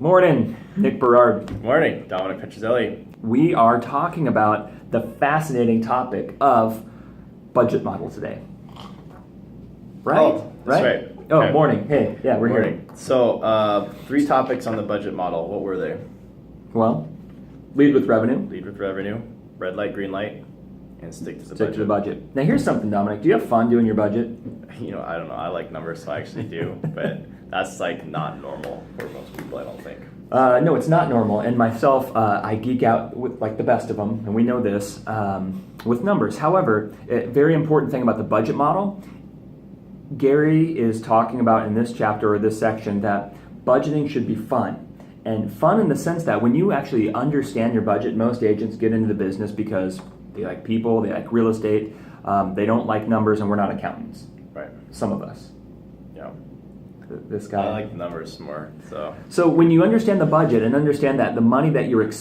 Morning, Nick Berard. Morning, Dominic Pettruzzelli. We are talking about the fascinating topic of budget model today. Right? Oh, that's right. Oh, Okay. morning. Hey, yeah, we're Morning. here. So, 3 topics on the budget model. What were they? Well, lead with revenue, Lead with revenue, red light, green light, and stick to the stick budget. to the budget. Now, here's something, Dominic. Do you have fun doing your budget? I don't know. I like numbers, so I actually do. But that's like not normal for most people, I don't think. No, it's not normal. And myself, I geek out with like the best of them, and we know this, with numbers. However, a very important thing about the budget model, Gary is talking about in this chapter or this section that budgeting should be fun. And fun in the sense that when you actually understand your budget, most agents get into the business because they like people, they like real estate, they don't like numbers, and we're not accountants. Right. Some of us. Yeah. This guy. I like numbers more. So when you understand the budget and understand that the money that you're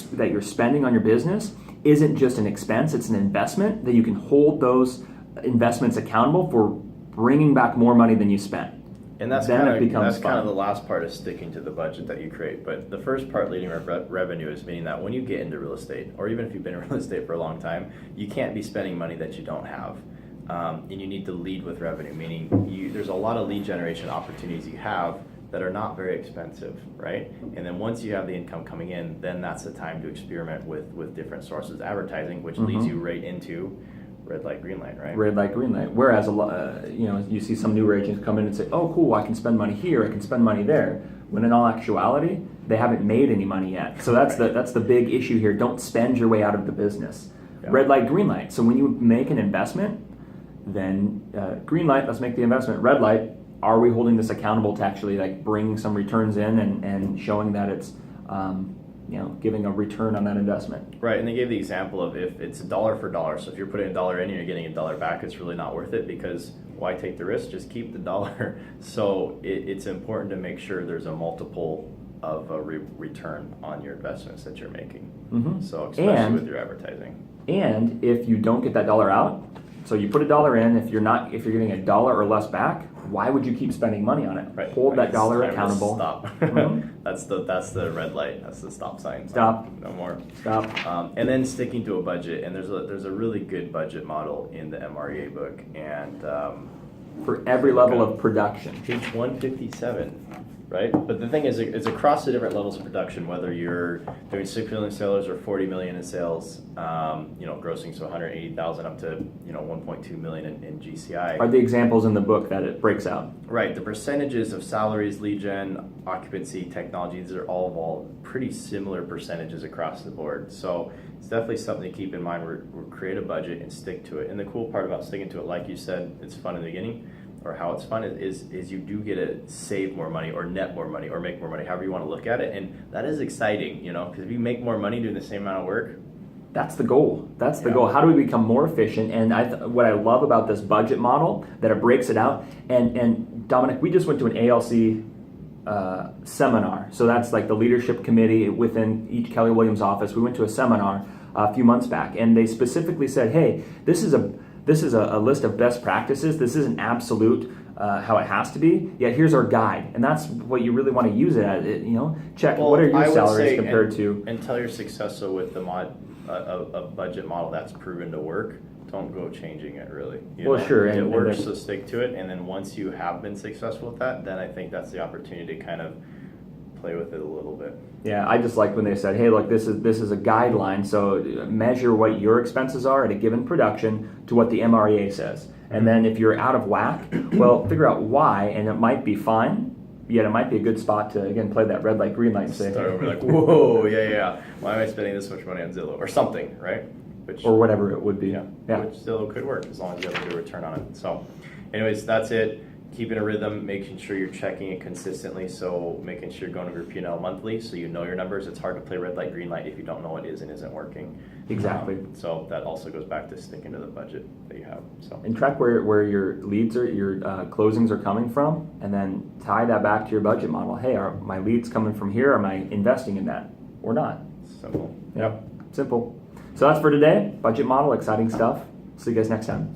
spending on your business isn't just an expense, it's an investment, that you can hold those investments accountable for bringing back more money than you spent. And that's Then kind it becomes of fun. the last part is sticking to the budget that you create. But the first part, leading revenue, is meaning that when you get into real estate, or even if you've been in real estate for a long time, you can't be spending money that you don't have. And you need to lead with revenue, meaning there's a lot of lead generation opportunities you have that are not very expensive, right? And then once you have the income coming in, then that's the time to experiment with different sources of advertising, which leads you right into red light, green light, right? Red light, green light. Whereas you see some newer agents come in and say, "Oh, cool, I can spend money here, I can spend money there." When in all actuality, they haven't made any money yet. So that's the big issue here. Don't spend your way out of the business. Yeah. Red light, green light. So when you make an investment, then green light, let's make the investment. Red light, are we holding this accountable to actually like bringing some returns in and showing that it's giving a return on that investment? Right, and they gave the example of if it's $1 for $1. So if you're putting $1 in and you're getting $1 back, it's really not worth it, because why take the risk? Just keep the $1. So it's important to make sure there's a multiple of a return on your investments that you're making. Mm-hmm. So especially with your advertising. And if you don't get that $1 out, so you put $1 in, if you're getting $1 or less back, why would you keep spending money on it? Right. Hold that It's $1 time to accountable. Stop. Mhm. That's the red light. That's the stop sign. Stop. No more. Stop. And then sticking to a budget. And there's a really good budget model in the MREA book. And For every level of production. page 157, right? But the thing is, it's across the different levels of production, whether you're doing 6 million sales or 40 million in sales, grossing so 180,000 up to 1.2 million in GCI. Are the examples in the book that it breaks out? Right. The percentages of salaries, lead gen, occupancy, technology, these are all pretty similar percentages across the board. So it's definitely something to keep in mind. We're create a budget and stick to it. And the cool part about sticking to it, like you said, it's fun in the beginning, or how it's fun is you do get to save more money or net more money or make more money, however you want to look at it. And that is exciting, because if you make more money doing the same amount of work, that's the goal. That's the goal. How do we become more efficient? And what I love about this budget model, that it breaks it out. And Dominic, we just went to an ALC seminar. So that's like the leadership committee within each Keller Williams office. We went to a seminar a few months back, and they specifically said, "Hey, this is a list of best practices. This isn't absolute how it has to be. Yet here's our guide." And that's what you really want to use it as. Check what are your salaries compared to. Until you're successful with a budget model that's proven to work, don't go changing it really. Sure. It works, so stick to it. And then once you have been successful with that, then I think that's the opportunity to kind of play with it a little bit. Yeah, I just like when they said, "Hey, look, this is a guideline. So measure what your expenses are at a given production to what the MREA says, and then if you're out of whack, well, figure out why, and it might be fine. Yet it might be a good spot to again play that red light, green light, and say, Start over like, whoa, yeah. Why am I spending this much money on Zillow or something, right? Or whatever it would be. Yeah. Which still could work as long as you have a good return on it. So, anyways, that's it. Keeping a rhythm, making sure you're checking it consistently. So making sure you're going over your P&L monthly, so you know your numbers. It's hard to play red light, green light if you don't know what is and isn't working. Exactly. So that also goes back to sticking to the budget that you have. So and track where your leads are, your closings are coming from, and then tie that back to your budget model. Hey, are my leads coming from here? Am I investing in that or not? simple. Yep. Simple. So that's for today. Budget model, exciting stuff. See you guys next time.